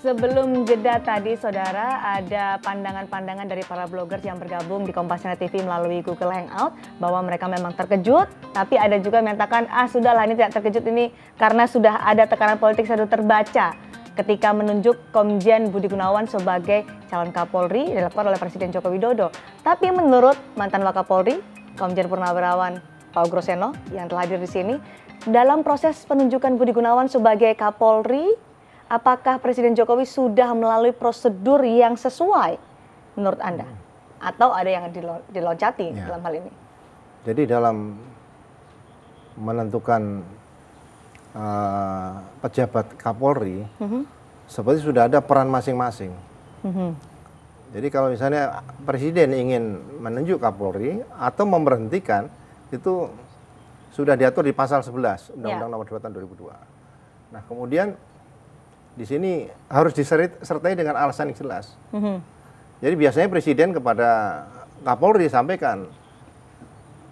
Sebelum jeda tadi, saudara, ada pandangan-pandangan dari para bloggers yang bergabung di Kompasiana TV melalui Google Hangout bahwa mereka memang terkejut, tapi ada juga yang mengatakan, sudahlah ini tidak terkejut ini karena sudah ada tekanan politik sudah terbaca ketika menunjuk Komjen Budi Gunawan sebagai calon Kapolri dilakukan oleh Presiden Joko Widodo. Tapi menurut mantan Wakapolri, Komjen Purnawirawan Pak Ugro-Seno yang telah hadir di sini, dalam proses penunjukan Budi Gunawan sebagai Kapolri, apakah Presiden Jokowi sudah melalui prosedur yang sesuai menurut Anda? Atau ada yang diloncati dalam hal ini? Jadi dalam menentukan pejabat Kapolri, seperti sudah ada peran masing-masing. Jadi kalau misalnya Presiden ingin menunjuk Kapolri atau memberhentikan, itu sudah diatur di pasal 11 Undang-Undang Nomor 2 Tahun 2002. Nah kemudian di sini harus disertai dengan alasan yang jelas. Jadi biasanya Presiden kepada Kapolri sampaikan,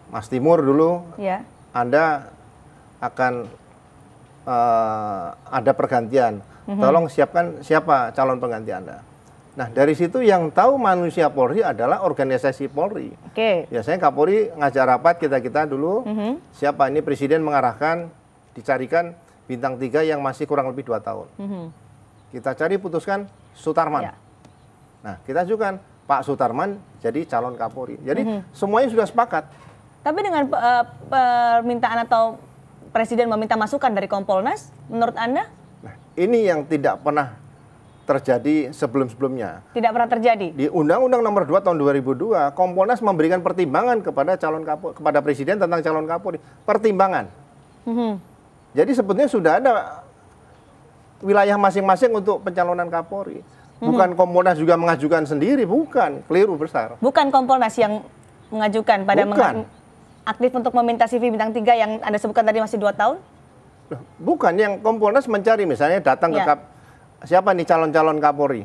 Mas Timur dulu, Anda akan ada pergantian. Tolong siapkan siapa calon pengganti Anda. Nah dari situ yang tahu manusia Polri adalah organisasi Polri. Biasanya Kapolri ngajak rapat kita dulu, siapa ini Presiden mengarahkan, dicarikan bintang 3 yang masih kurang lebih 2 tahun. Kita cari putuskan Sutarman. Nah kita ajukan Pak Sutarman jadi calon Kapolri. Jadi semuanya sudah sepakat. Tapi dengan permintaan atau Presiden meminta masukan dari Kompolnas, menurut Anda? Nah, ini yang tidak pernah terjadi sebelum-sebelumnya. Tidak pernah terjadi? Di Undang-Undang Nomor 2 Tahun 2002, Kompolnas memberikan pertimbangan kepada kepada Presiden tentang calon Kapolri. Pertimbangan. Jadi sebetulnya sudah ada wilayah masing-masing untuk pencalonan Kapolri. Bukan Kompolnas juga mengajukan sendiri, bukan. Keliru besar. Bukan Kompolnas yang mengajukan pada aktif untuk meminta CV bintang 3 yang Anda sebutkan tadi masih 2 tahun? Bukan, yang Kompolnas mencari misalnya datang ke siapa nih calon-calon Kapolri.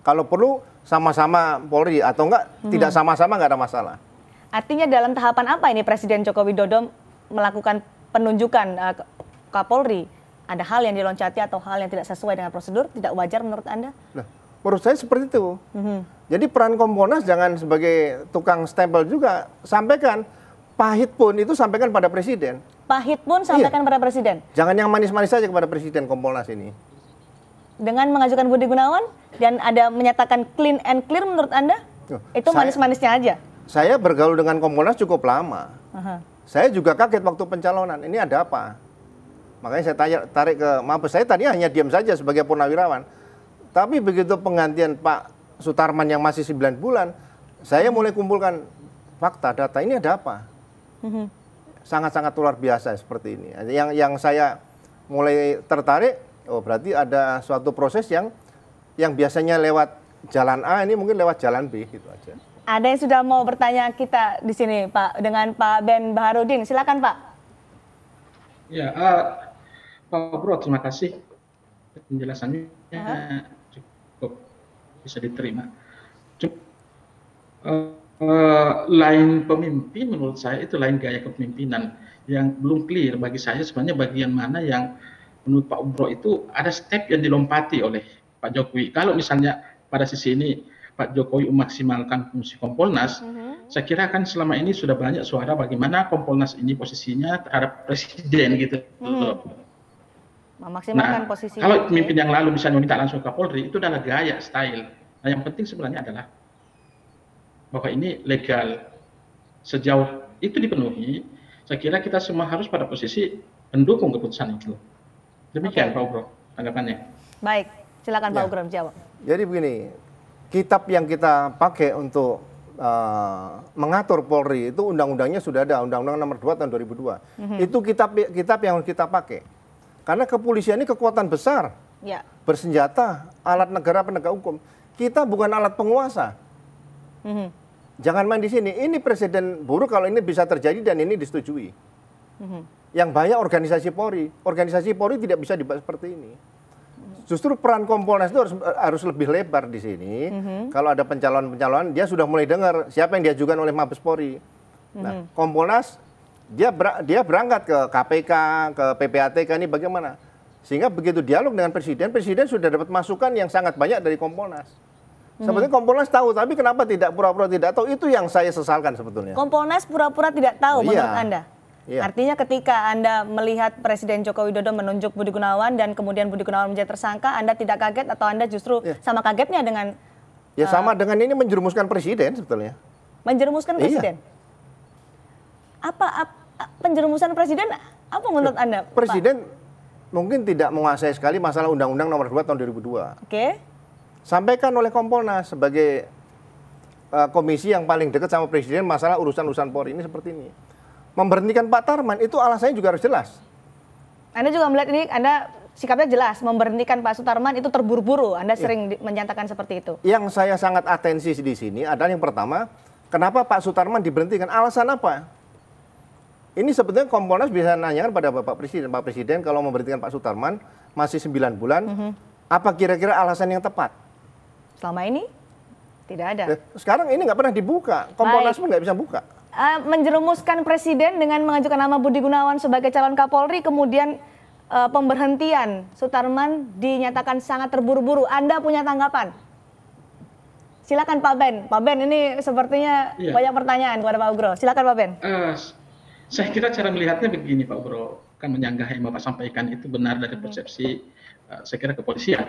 Kalau perlu sama-sama Polri atau enggak tidak sama-sama nggak ada masalah. Artinya dalam tahapan apa ini Presiden Joko Widodo melakukan penunjukan Kapolri? Ada hal yang diloncati atau hal yang tidak sesuai dengan prosedur, tidak wajar menurut Anda? Nah, menurut saya seperti itu. Jadi peran Kompolnas jangan sebagai tukang stempel juga, sampaikan. Pahit pun itu sampaikan pada Presiden. Pahit pun sampaikan pada Presiden? Jangan yang manis-manis saja kepada Presiden Kompolnas ini. Dengan mengajukan Budi Gunawan dan ada menyatakan clean and clear menurut Anda? Itu manis-manisnya aja? Saya bergaul dengan Kompolnas cukup lama. Saya juga kaget waktu pencalonan. Ini ada apa? Makanya saya tarik ke Mabes. Saya tadi hanya diam saja sebagai purnawirawan. Tapi begitu penggantian Pak Sutarman yang masih 9 bulan, saya mulai kumpulkan fakta, data. Ini ada apa? Sangat-sangat luar biasa seperti ini. Yang saya mulai tertarik, oh berarti ada suatu proses yang biasanya lewat jalan A, ini mungkin lewat jalan B gitu aja. Ada yang sudah mau bertanya kita di sini, Pak, dengan Pak Ben Baharudin. Silakan, Pak. Ya, Pak Bro, terima kasih penjelasannya cukup bisa diterima. Lain pemimpin menurut saya itu lain gaya kepemimpinan yang belum clear bagi saya sebenarnya bagian mana yang menurut Pak Bro itu ada step yang dilompati oleh Pak Jokowi. Kalau misalnya pada sisi ini Pak Jokowi memaksimalkan fungsi Kompolnas, saya kira kan selama ini sudah banyak suara bagaimana Kompolnas ini posisinya terhadap Presiden gitu. Memaksimalkan posisi. Kalau pemimpin yang lalu bisa meminta langsung Kapolri itu adalah gaya, style. Nah yang penting sebenarnya adalah bahwa ini legal. Sejauh itu dipenuhi, saya kira kita semua harus pada posisi mendukung keputusan itu. Demikian Pak Ugro tanggapannya. Baik, silakan Pak Ugro jawab. Jadi begini, kitab yang kita pakai untuk mengatur Polri itu undang-undangnya sudah ada, Undang-Undang Nomor 2 Tahun 2002. Itu kitab yang kita pakai. Karena kepolisian ini kekuatan besar, bersenjata, alat negara penegak hukum. Kita bukan alat penguasa. Jangan main di sini. Ini presiden buruk kalau ini bisa terjadi dan ini disetujui. Yang bahaya organisasi Polri. Organisasi Polri tidak bisa dibahas seperti ini. Justru peran Kompolnas itu harus lebih lebar di sini. Kalau ada pencalonan, dia sudah mulai dengar siapa yang diajukan oleh Mabes Polri. Nah, Kompolnas dia berangkat ke KPK, ke PPATK ini bagaimana? Sehingga begitu dialog dengan Presiden, Presiden sudah dapat masukan yang sangat banyak dari Kompolnas. Sebetulnya Kompolnas tahu, tapi kenapa tidak pura-pura tidak tahu? Itu yang saya sesalkan sebetulnya. Kompolnas pura-pura tidak tahu menurut Anda? Iya. Artinya ketika Anda melihat Presiden Joko Widodo menunjuk Budi Gunawan dan kemudian Budi Gunawan menjadi tersangka, Anda tidak kaget atau Anda justru sama kagetnya dengan... Ya sama dengan ini menjerumuskan Presiden sebetulnya. Menjerumuskan Presiden? Apa penjerumusan Presiden apa menurut Anda, Presiden mungkin tidak menguasai sekali masalah Undang-Undang Nomor 2 tahun 2002. Oke. Sampaikan oleh Kompolnas sebagai komisi yang paling dekat sama Presiden masalah urusan-urusan Polri ini seperti ini. Memberhentikan Pak Tarman itu alasannya juga harus jelas. Anda juga melihat ini, Anda sikapnya jelas, memberhentikan Pak Sutarman itu terburu-buru. Anda sering menyatakan seperti itu. Yang saya sangat atensi di sini adalah yang pertama, kenapa Pak Sutarman diberhentikan? Alasan apa? Ini sebetulnya Kompolnas bisa nanyakan pada Bapak Presiden. Pak Presiden kalau memberhentikan Pak Sutarman masih 9 bulan, apa kira-kira alasan yang tepat? Selama ini tidak ada. Sekarang ini nggak pernah dibuka. Kompolnas pun nggak bisa buka. Menjerumuskan Presiden dengan mengajukan nama Budi Gunawan sebagai calon Kapolri, kemudian pemberhentian Sutarman dinyatakan sangat terburu-buru. Anda punya tanggapan? Silakan Pak Ben. Pak Ben, ini sepertinya banyak pertanyaan kepada Pak Ugro. Silakan Pak Ben. Saya kira cara melihatnya begini Pak Ugro, kan menyanggah yang Bapak sampaikan itu benar dari persepsi saya kira kepolisian.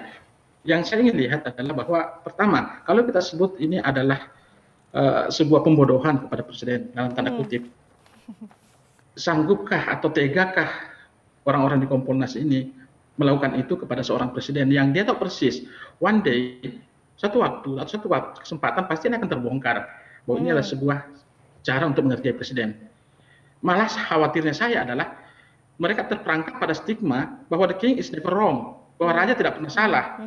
Yang saya ingin lihat adalah bahwa pertama, kalau kita sebut ini adalah sebuah pembodohan kepada Presiden dalam tanda kutip, sanggupkah atau tegakah orang-orang di Kompolnas ini melakukan itu kepada seorang Presiden yang dia tahu persis one day, satu kesempatan pasti akan terbongkar bahwa ini adalah sebuah cara untuk mengerjai Presiden. Malah khawatirnya saya adalah mereka terperangkap pada stigma bahwa the king is never wrong, bahwa raja tidak pernah salah.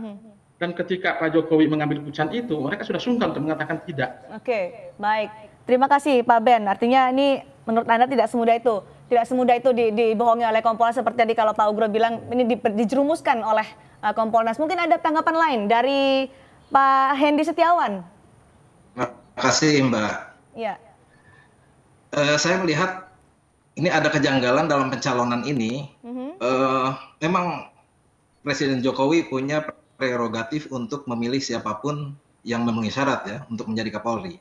Dan ketika Pak Jokowi mengambil keputusan itu, mereka sudah sungkan untuk mengatakan tidak. Oke, baik. Terima kasih Pak Ben. Artinya ini menurut Anda tidak semudah itu. Tidak semudah itu dibohongi oleh Kompolnas seperti tadi kalau Pak Ugro bilang ini dijerumuskan oleh Kompolnas. Mungkin ada tanggapan lain dari Pak Hendy Setiawan. Terima kasih Mbak. Ya. Saya melihat ini ada kejanggalan dalam pencalonan ini. Memang Presiden Jokowi punya prerogatif untuk memilih siapapun yang memenuhi syarat ya untuk menjadi Kapolri.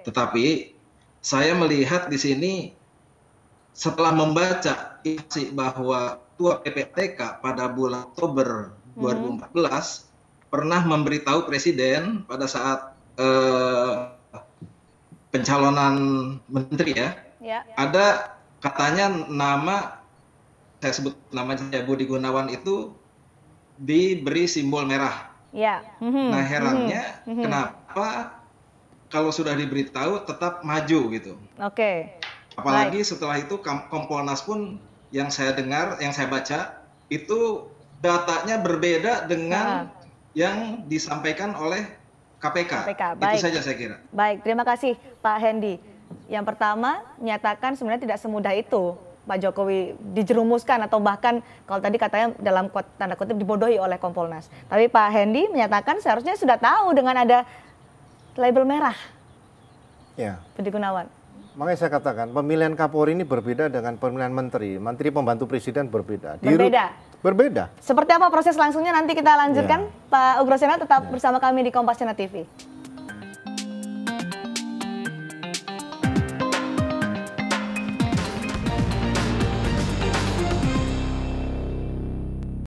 Tetapi saya melihat di sini setelah membaca informasi bahwa Ketua PPATK pada bulan Oktober 2014 pernah memberitahu Presiden pada saat pencalonan menteri ya, ada katanya nama, saya sebut namanya Budi Gunawan itu diberi simbol merah. Nah herannya kenapa kalau sudah diberitahu tetap maju gitu. Apalagi setelah itu Kompolnas pun yang saya dengar, yang saya baca itu datanya berbeda dengan yang disampaikan oleh KPK. Itu saja saya kira. Baik, terima kasih Pak Hendy. Yang pertama menyatakan sebenarnya tidak semudah itu Pak Jokowi dijerumuskan atau bahkan kalau tadi katanya dalam tanda kutip dibodohi oleh Kompolnas. Tapi Pak Hendy menyatakan seharusnya sudah tahu dengan ada label merah. Budi Gunawan. Makanya saya katakan pemilihan Kapolri ini berbeda dengan pemilihan menteri. Menteri pembantu presiden berbeda. Berbeda. Seperti apa proses langsungnya nanti kita lanjutkan. Pak Ugro Sena tetap bersama kami di Kompas Channel TV.